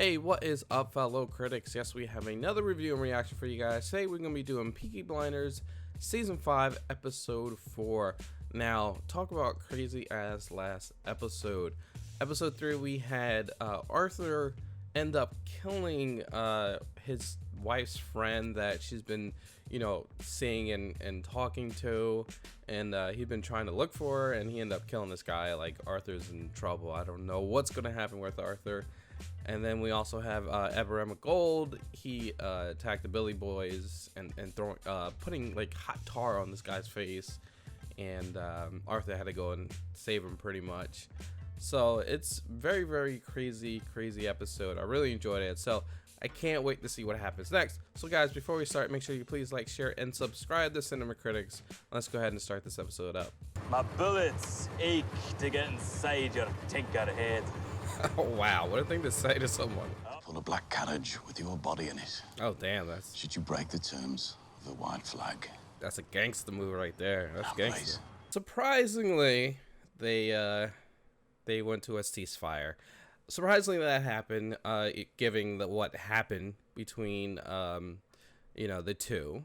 Hey, what is up, fellow critics? Yes, we have another review and reaction for you guys. Today we're going to be doing Peaky Blinders Season 5, Episode 4. Now, talk about crazy ass last episode. Episode 3, we had Arthur end up killing his wife's friend that she's been, seeing and talking to, and he'd been trying to look for her, and he ended up killing this guy. Like, Arthur's in trouble. I don't know what's going to happen with Arthur. And then we also have MacLeod. He attacked the Billy Boys and throwing, putting like hot tar on this guy's face, and Arthur had to go and save him pretty much. So it's very crazy episode. I really enjoyed it, so I can't wait to see what happens next. So guys, before we start, make sure you please like, share, and subscribe to Cinema Critics. Let's go ahead and start this episode up. My bullets ache to get inside your tinker head. Oh wow, what a thing to say to someone. Pull a black carriage with your body in it. Oh damn, that's... Should you break the terms of the white flag? That's a gangster move right there. That's Now, gangster. please. Surprisingly, they went to a ceasefire. Surprisingly, that happened, giving what happened between, the two.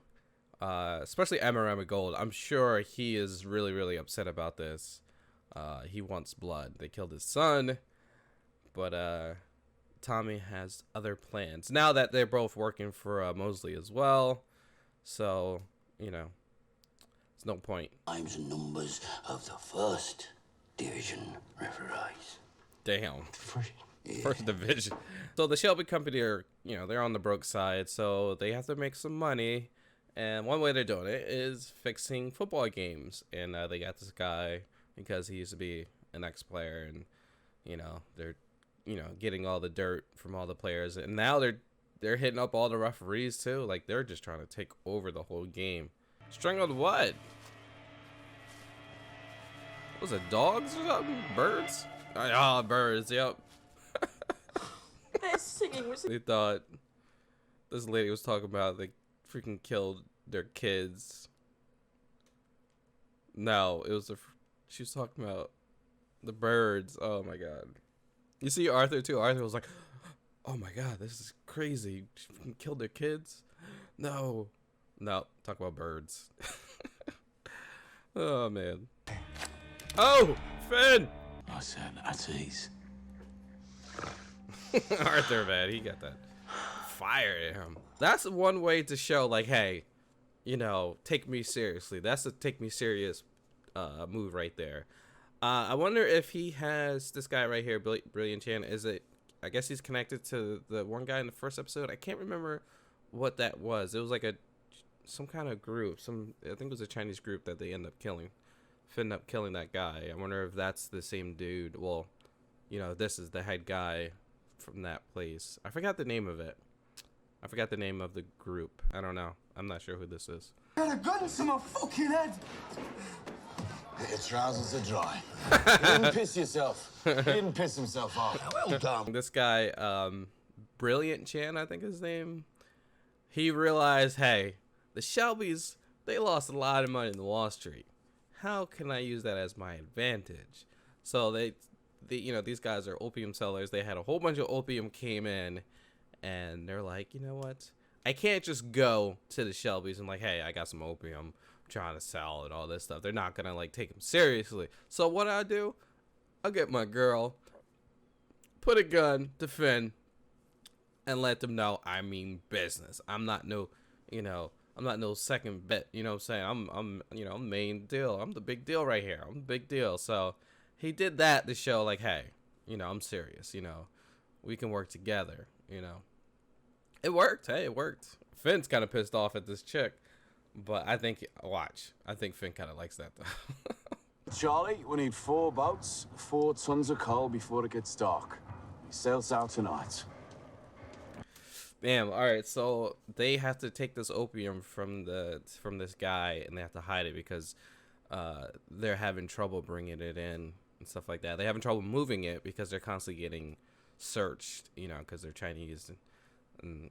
Especially MacLeod. I'm sure he is really upset about this. He wants blood. They killed his son. But Tommy has other plans now that they're both working for Mosley as well. So, there's no point. Times and numbers of the first division referees. Damn. First division. So the Shelby company are, they're on the broke side, so they have to make some money. And one way they're doing it is fixing football games. And they got this guy because he used to be an ex-player, and they're getting all the dirt from all the players, and now they're hitting up all the referees too. Like, they're just trying to take over the whole game. Strangled what? Was it dogs or something? Birds? Oh, birds, yep. Their singing was... They thought this lady was talking about they freaking killed their kids. No, it was she was talking about the birds. Oh my god. You see Arthur too. Arthur was like, oh my god, this is crazy. She killed their kids. No, talk about birds. Oh man. Oh, Finn. I said at ease. Arthur, man, he got that fire in him. That's one way to show, like, hey, take me seriously. That's a take me serious move right there. I wonder if he has this guy right here, Brilliant Chan. I guess he's connected to the one guy in the first episode. I can't remember what that was. It was like some kind of group. I think it was a Chinese group that they end up killing. Ended up killing that guy. I wonder if that's the same dude. Well, this is the head guy from that place. I forgot the name of it. I forgot the name of the group. I don't know. I'm not sure who this is. Got a gun to my fucking head. Get your trousers are dry. You didn't piss yourself. He didn't piss himself off. Well done. This guy, Brilliant Chan, I think his name. He realized, hey, the Shelbys, they lost a lot of money in Wall Street. How can I use that as my advantage? So these guys are opium sellers. They had a whole bunch of opium came in, and they're like, you know what? I can't just go to the Shelbys and like, hey, I got some opium, I'm trying to sell and all this stuff. They're not gonna like take them seriously. So what I do? I'll get my girl, put a gun to Finn, and let them know I mean business. I'm not no, I'm not no second bet. You know what I'm saying? I'm main deal. I'm the big deal right here. I'm the big deal. So he did that to show like, hey, I'm serious. We can work together. It worked. Hey, it worked. Finn's kind of pissed off at this chick, but I think Finn kind of likes that though. Charlie, we need 4 boats, 4 tons of coal before it gets dark. He sails out tonight. Damn. All right. So they have to take this opium from this guy, and they have to hide it because they're having trouble bringing it in and stuff like that. They're having trouble moving it because they're constantly getting searched. Because they're Chinese, and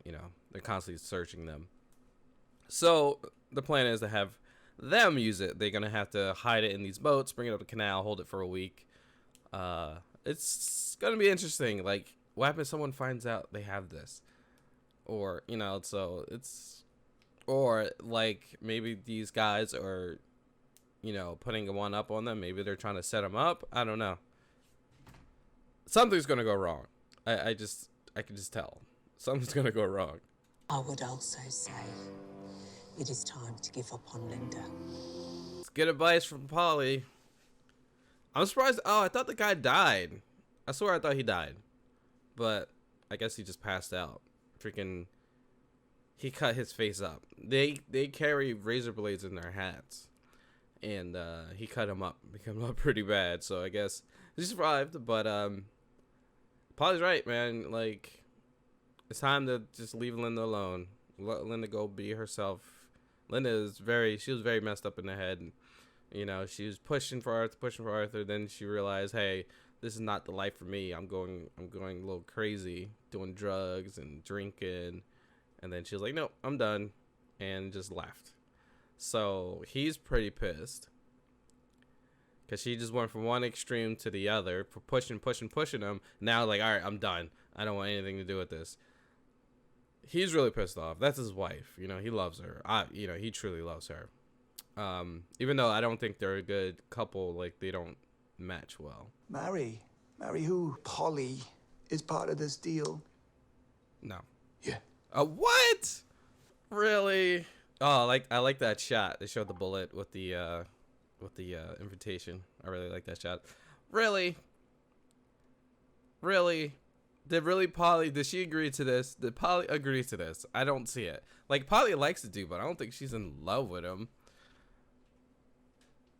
they're constantly searching them. So the plan is to have them use it. They're gonna have to hide it in these boats, bring it up the canal, hold it for a week. It's gonna be interesting. Like, what happens if someone finds out they have this? Or, you know, so it's, or like maybe these guys are, you know, putting one up on them. Maybe they're trying to set them up. I don't know. Something's going to go wrong. I can just tell. Something's going to go wrong. I would also say it is time to give up on Linda. It's good advice from Polly. I'm surprised. Oh, I thought the guy died. I swear I thought he died. But I guess he just passed out. Freaking, he cut his face up. They carry razor blades in their hats. And he cut him up. Became up pretty bad. So I guess he survived. But Polly's right, man. Like, it's time to just leave Linda alone. Let Linda go be herself. Linda is she was very messed up in the head. You know, she was pushing for Arthur. Then she realized, hey, this is not the life for me. I'm going a little crazy, doing drugs and drinking. And then she was like, nope, I'm done. And just left. So he's pretty pissed. Because she just went from one extreme to the other for pushing him. Now, like, all right, I'm done. I don't want anything to do with this. He's really pissed off. That's his wife. You know, he loves her. You know, he truly loves her. Even though I don't think they're a good couple, like, they don't match well. Marry who? Polly is part of this deal. No. Yeah. What? Really? Oh, I like that shot. They showed the bullet with the invitation. I really like that shot. Really? Did she agree to this? Did Polly agree to this? I don't see it. Like, Polly likes the dude, but I don't think she's in love with him.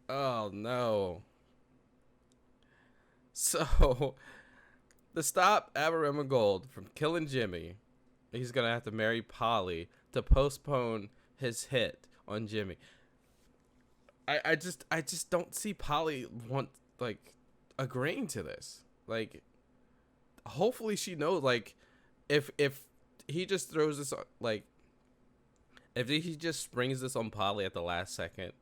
Oh, no. So, to stop Aberema Gold from killing Jimmy, he's going to have to marry Polly to postpone his hit on Jimmy. I just don't see Polly agreeing to this. Like, hopefully she knows, like, if he just throws this, like, if he just springs this on Polly at the last second,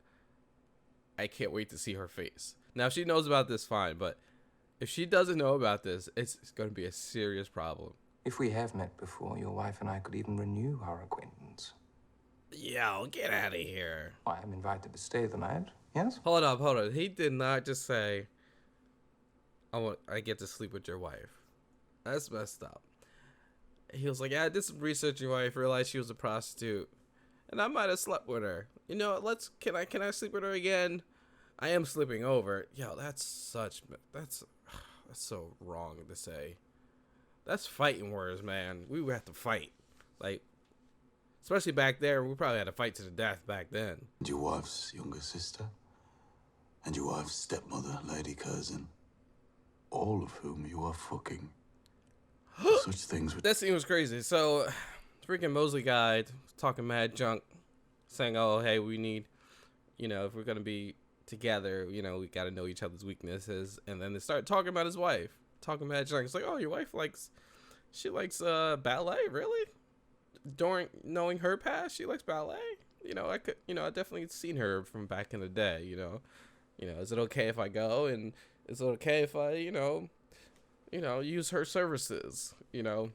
I can't wait to see her face. Now, if she knows about this, fine, but if she doesn't know about this, it's going to be a serious problem. If we have met before, your wife and I could even renew our acquaintance. Yo, get out of here. I am invited to stay the night, yes? Hold up. He did not just say, I get to sleep with your wife. That's messed up. He was like, yeah, I did some research on your wife, realized she was a prostitute, and I might have slept with her. You know, can I sleep with her again? I am sleeping over. Yo, that's so wrong to say. That's fighting words, man. We would have to fight. Like, especially back there, we probably had to fight to the death back then. And your wife's younger sister, and your wife's stepmother, Lady Curzon, all of whom you are fucking. Such things would... That scene was crazy. So, freaking Mosley guy talking mad junk, saying, oh, hey, we need, you know, if we're going to be together, you know, we got to know each other's weaknesses. And then they start talking about his wife, talking mad junk. It's like, oh, your wife likes ballet, really? During knowing her past, she likes ballet. You know, I definitely seen her from back in the day. You know, is it okay if I go? And is it okay if I, use her services? You know,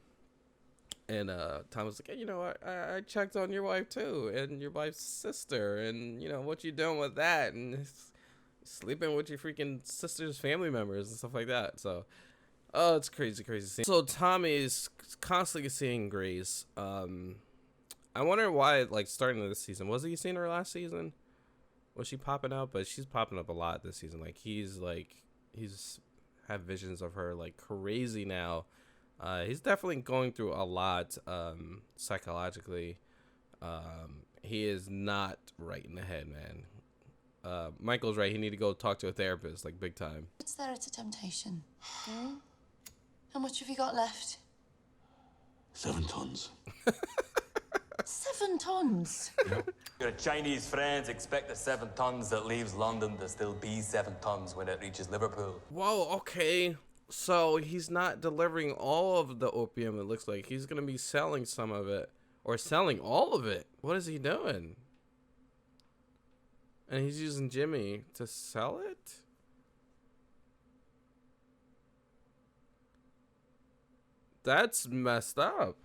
and Tom was like, hey, you know, I checked on your wife too, and your wife's sister, and you know what you doing with that, and sleeping with your freaking sister's family members and stuff like that. So. Oh, it's crazy scene. So Tommy's constantly seeing Grace. I wonder why, like, starting this season, was he seeing her last season? Was she popping up? But she's popping up a lot this season. Like, he's had visions of her like crazy now. He's definitely going through a lot psychologically. He is not right in the head, man. Michael's right. He need to go talk to a therapist, like, big time. What's there at a temptation? How much have you got left? 7 tons. 7 tons? Your Chinese friends expect the 7 tons that leaves London to still be 7 tons when it reaches Liverpool. Whoa, okay. So he's not delivering all of the opium, it looks like. He's going to be selling some of it. Or selling all of it. What is he doing? And he's using Jimmy to sell it? That's messed up.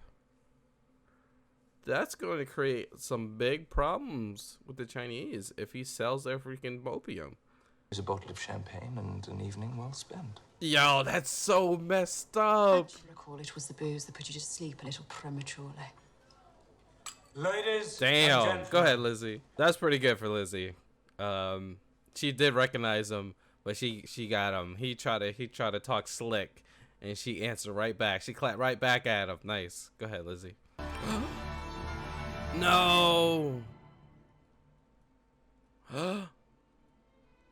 That's going to create some big problems with the Chinese if he sells their freaking opium. There's a bottle of champagne and an evening well spent. Yo, that's so messed up. I recall it was the booze that put you to sleep a little prematurely. Ladies, Damn. Go ahead, Lizzie. That's pretty good for Lizzie. She did recognize him, but she got him. He tried to talk slick, and she answered right back. She clapped right back at him. Nice. Go ahead, Lizzie. No.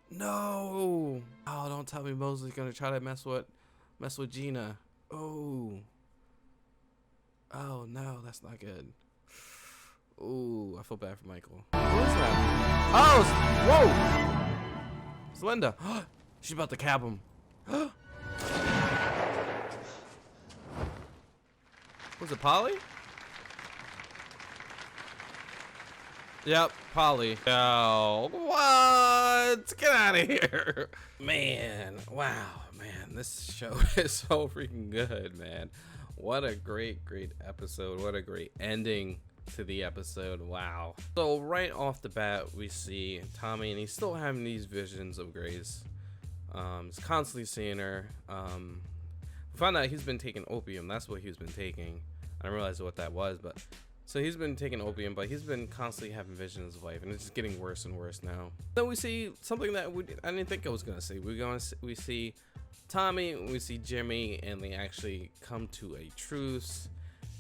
No. Oh, don't tell me Mosley's gonna try to mess with Gina. Oh. Oh no, that's not good. Ooh, I feel bad for Michael. What is that? Oh, whoa! It's Linda. She's about to cab him. Was it Polly? Yep, Polly. Oh, what? Get out of here. Man, wow, man. This show is so freaking good, man. What a great episode. What a great ending to the episode. Wow. So right off the bat, we see Tommy, and he's still having these visions of Grace. He's constantly seeing her. We found out he's been taking opium. That's what he's been taking. I didn't realize what that was, but so he's been taking opium, but he's been constantly having visions of life, and it's just getting worse and worse now. Then we see something that I didn't think I was gonna see. We see Tommy, we see Jimmy, and they actually come to a truce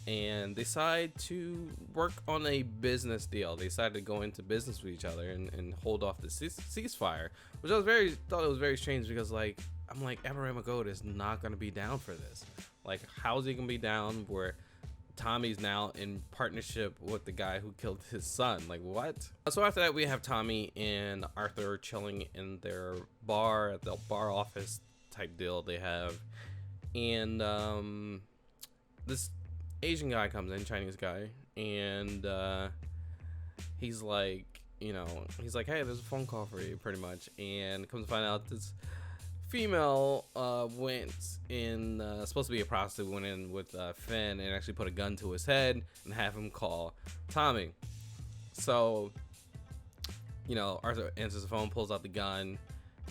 and decide to work on a business deal. They decided to go into business with each other and hold off the ceasefire, which I thought it was very strange, because like I'm like, Abraham MacLeod is not gonna be down for this. Like, how is he gonna be down where Tommy's now in partnership with the guy who killed his son? Like, what? So after that, we have Tommy and Arthur chilling in their bar, at the bar office type deal they have, and this Asian guy comes in, Chinese guy, and he's like, he's like, hey, there's a phone call for you, pretty much. And comes to find out this female went in, supposed to be a prostitute, went in with Finn and actually put a gun to his head and have him call Tommy. So, Arthur answers the phone, pulls out the gun,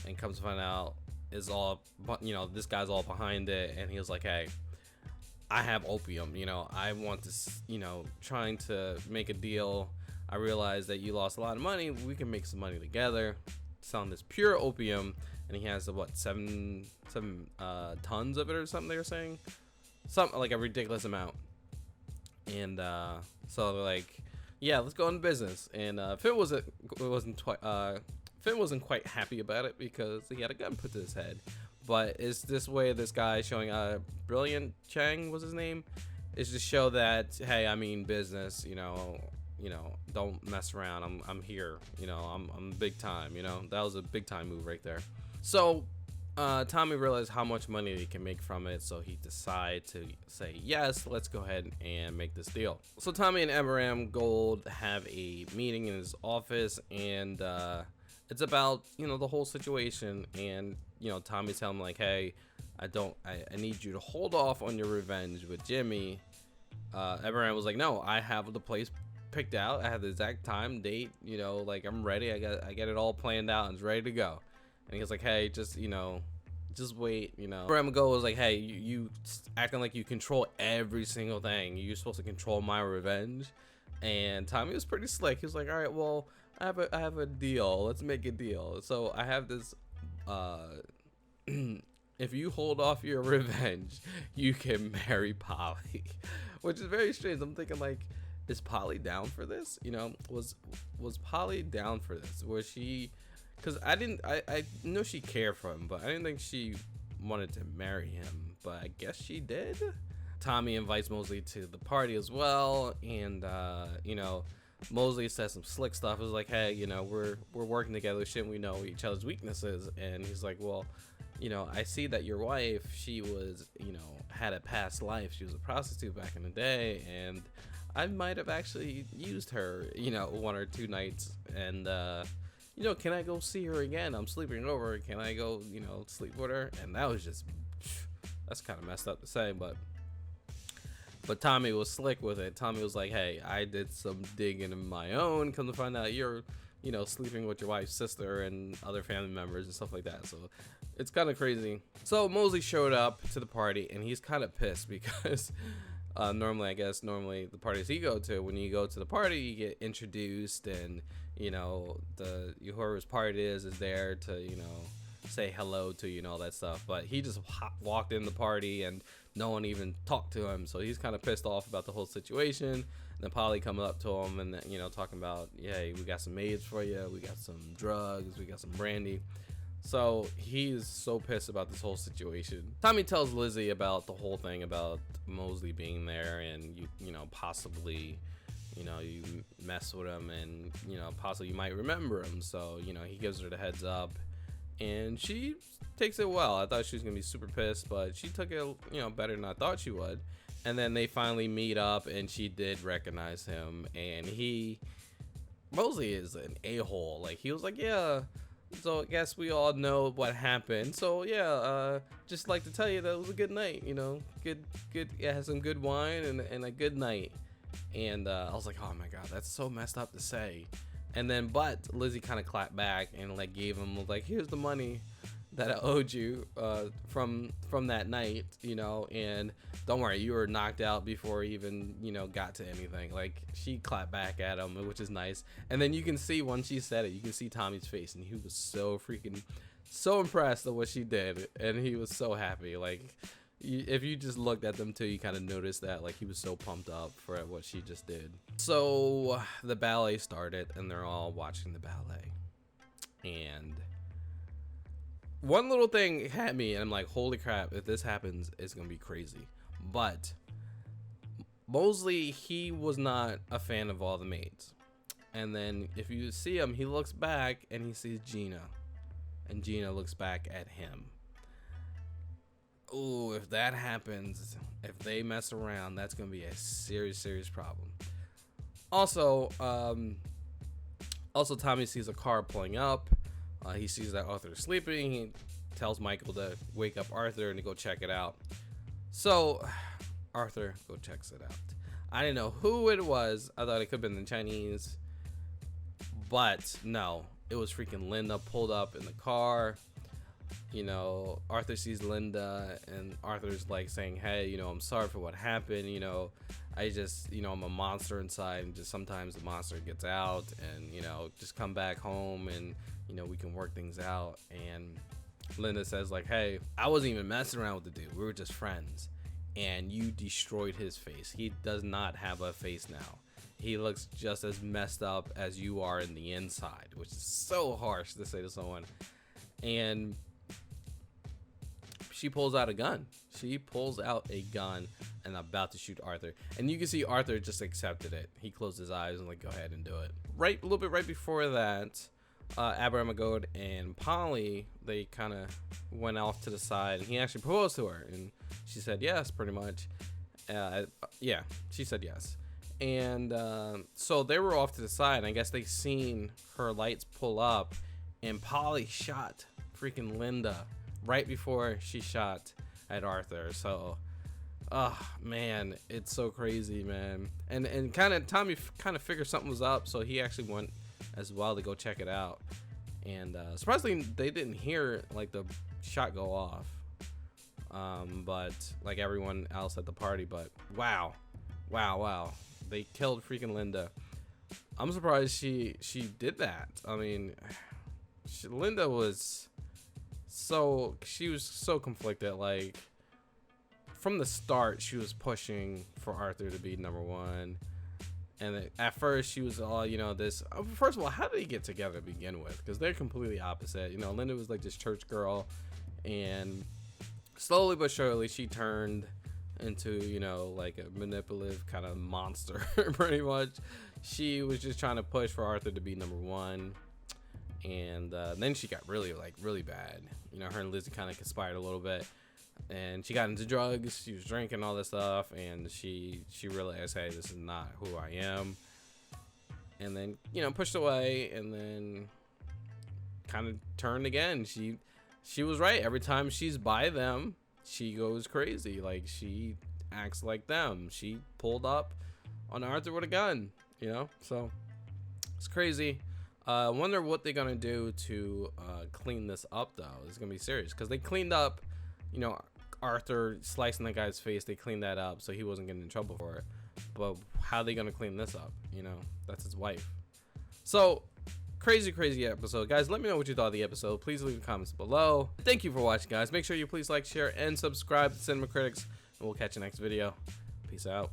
and comes to find out is all, this guy's all behind it, and he was like, hey, I have opium, I want to, trying to make a deal. I realized that you lost a lot of money. We can make some money together, selling this pure opium. And he has what, seven tons of it or something, they were saying, something like a ridiculous amount. And so they're like, yeah, let's go into business. And Finn wasn't quite happy about it, because he had a gun put to his head. But it's this way, this guy showing Brilliant Chang was his name, is to show that, hey, I mean business, don't mess around. I'm here, I'm big time, that was a big time move right there. So Tommy realized how much money he can make from it, so he decided to say, yes, let's go ahead and make this deal. So Tommy and Abraham Gold have a meeting in his office, and it's about, the whole situation. And Tommy's telling him like, hey, I need you to hold off on your revenge with Jimmy. Abraham was like, no, I have the place picked out. I have the exact time, date, like I'm ready. I got it all planned out and it's ready to go. And he was like, hey, just wait, Abraham Gold was like, hey, you acting like you control every single thing. You're supposed to control my revenge. And Tommy was pretty slick. He was like, all right, well, I have a deal. Let's make a deal. So I have this, if you hold off your revenge, you can marry Polly, which is very strange. I'm thinking like, is Polly down for this? Was Polly down for this? Was she? Because I know she cared for him, but I didn't think she wanted to marry him. But I guess she did. Tommy invites Mosley to the party as well, and Mosley says some slick stuff. It was like, hey, we're working together. Shouldn't we know each other's weaknesses? And he's like, well, I see that your wife, she was, had a past life. She was a prostitute back in the day, and I might have actually used her, 1 or 2 nights. And can I go see her again? I'm sleeping over. Can I go, sleep with her? And that was just, that's kind of messed up to say, but But Tommy was slick with it. Tommy was like, hey, I did some digging of my own. Come to find out you're, you know, sleeping with your wife's sister and other family members and stuff like that. So it's kind of crazy. So Mosley showed up to the party, and he's kind of pissed because normally the parties he go to, when you go to the party, you get introduced, and, you know, whoever's party is there to, you know, say hello to you and all that stuff. But he just walked in the party and no one even talked to him, so he's kind of pissed off about the whole situation. And then Polly coming up to him and, you know, talking about, yeah, we got some maids for you, we got some drugs, we got some brandy. So he's so pissed about this whole situation. Tommy tells Lizzie about the whole thing about Mosley being there, and you know, possibly, you know, you mess with him, and, you know, possibly you might remember him. So, you know, he gives her the heads up, and she takes it well. I thought she was gonna be super pissed, but she took it, you know, better than I thought she would. And then they finally meet up, and she did recognize him, and Mosley is an a-hole. Like, he was like, yeah, so I guess we all know what happened. So yeah, just like to tell you that it was a good night, you know, good, yeah, had some good wine and a good night. And I was like, oh my God, that's so messed up to say. And then, but Lizzie kind of clapped back and like gave him, like, here's the money that I owed you from that night, you know, and don't worry, you were knocked out before he even, you know, got to anything. Like, she clapped back at him, which is nice. And then you can see, when she said it, you can see Tommy's face, and he was so impressed at what she did, and he was so happy. Like, if you just looked at them too, you kind of noticed that, like, he was so pumped up for what she just did. So the ballet started, and they're all watching the ballet, and one little thing had me, and I'm like, holy crap, if this happens, it's gonna be crazy. But Mosley, he was not a fan of all the maids. And then if you see him, he looks back and he sees Gina, and Gina looks back at him. Ooh, if that happens, if they mess around, that's gonna be a serious problem. Also Tommy sees a car pulling up. He sees that Arthur is sleeping. He tells Michael to wake up Arthur and to go check it out. So Arthur go checks it out. I didn't know who it was. I thought it could have been the Chinese, but no, it was freaking Linda pulled up in the car. You know, Arthur sees Linda, and Arthur's like saying, hey, you know, I'm sorry for what happened. You know, I just, you know, I'm a monster inside, and just sometimes the monster gets out, and, you know, just come back home and, you know, we can work things out. And Linda says, like, hey, I wasn't even messing around with the dude. We were just friends, and you destroyed his face. He does not have a face now. He looks just as messed up as you are in the inside, which is so harsh to say to someone. And she pulls out a gun. She pulls out a gun and about to shoot Arthur. And you can see Arthur just accepted it. He closed his eyes and like, go ahead and do it. A little bit right before that, MacLeod and Polly, they kind of went off to the side, and he actually proposed to her, and she said yes, pretty much. Yeah, she said yes. And so they were off to the side, and I guess they seen her lights pull up, and Polly shot freaking Linda right before she shot at Arthur. So man, it's so crazy, man. And kind of Tommy kind of figured something was up, so he actually went as well to go check it out. And surprisingly, they didn't hear like the shot go off, but like everyone else at the party. But wow, they killed freaking Linda. I'm surprised she did that. I mean, Linda was so conflicted. Like, from the start, she was pushing for Arthur to be number one. And at first, she was all, you know, this. First of all, how did they get together to begin with? Because they're completely opposite. You know, Linda was like this church girl, and slowly but surely, she turned into, you know, like a manipulative kind of monster, pretty much. She was just trying to push for Arthur to be number one. And then she got really bad. You know, her and Lizzie kind of conspired a little bit. And she got into drugs. She was drinking all this stuff, and she realized, hey, this is not who I am. And then, you know, pushed away, and then kind of turned again. She was right. Every time she's by them, she goes crazy. Like, she acts like them. She pulled up on Arthur with a gun, you know, so it's crazy. I wonder what they're gonna do to clean this up, though. It's gonna be serious because they cleaned up, you know, Arthur slicing the guy's face. They cleaned that up so he wasn't getting in trouble for it. But how are they gonna clean this up? You know, that's his wife. So crazy episode, guys. Let me know what you thought of the episode. Please leave the comments below. Thank you for watching, guys. Make sure you please like, share, and subscribe to Cinema Critics, and we'll catch you next video. Peace out.